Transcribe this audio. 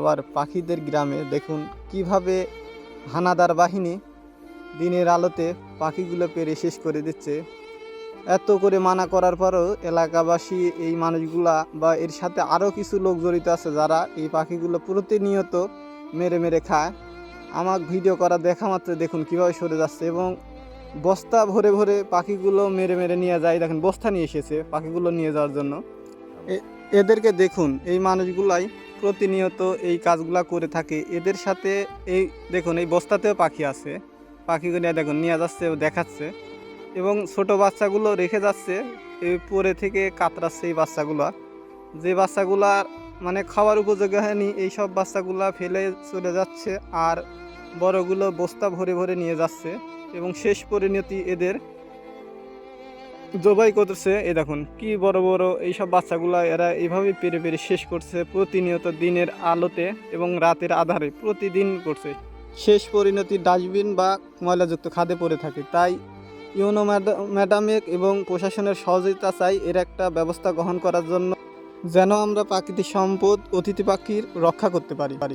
আবার পাখিদের গ্রামে দেখুন কিভাবে হানাদার বাহিনী দিনের আলোতে পাখিগুলো পেরে শেষ করে দিচ্ছে। এত করে মানা করার পরও এলাকাবাসী এই মানুষগুলা বা এর সাথে আরও কিছু লোক জড়িত আছে যারা এই পাখিগুলো প্রতিনিয়ত মেরে মেরে খায়। আমার ভিডিও করা দেখা মাত্র দেখুন কীভাবে সরে যাচ্ছে এবং বস্তা ভরে ভরে পাখিগুলো মেরে মেরে নিয়ে যায়। দেখেন বস্তা নিয়ে এসেছে পাখিগুলো নিয়ে যাওয়ার জন্য। এদেরকে দেখুন, এই মানুষগুলাই প্রতিনিয়ত এই কাজগুলা করে থাকে। এদের সাথে এই দেখুন এই বস্তাতেও পাখি আছে, পাখিগুলো দেখুন নিয়ে যাচ্ছে ও দেখাচ্ছে এবং ছোট বাচ্চাগুলো রেখে যাচ্ছে। এই পরে থেকে কাতরাচ্ছে এই বাচ্চাগুলা, যে বাচ্চাগুলা মানে খাওয়ার উপযোগী হয়নি এই সব বাচ্চাগুলা ফেলে চলে যাচ্ছে আর বড়গুলো বস্তা ভরে ভরে নিয়ে যাচ্ছে এবং শেষ পরিণতি এদের জবাই করতেছে। এই দেখুন কি বড় বড় এইসব বাচ্চাগুলা এরা এইভাবে পেরে পেরে শেষ করছে প্রতিনিয়ত দিনের আলোতে এবং রাতের আধারে প্রতিদিন করছে। শেষ পরিণতি ডাস্টবিন বা ময়লাযুক্ত খাদে পড়ে থাকে। তাই ইউনো ম্যাডামেক এবং প্রশাসনের সহযোগিতা চাই এর একটা ব্যবস্থা গ্রহণ করার জন্য, যেন আমরা প্রাকৃতিক সম্পদ অতিথি পাখির রক্ষা করতে পারি।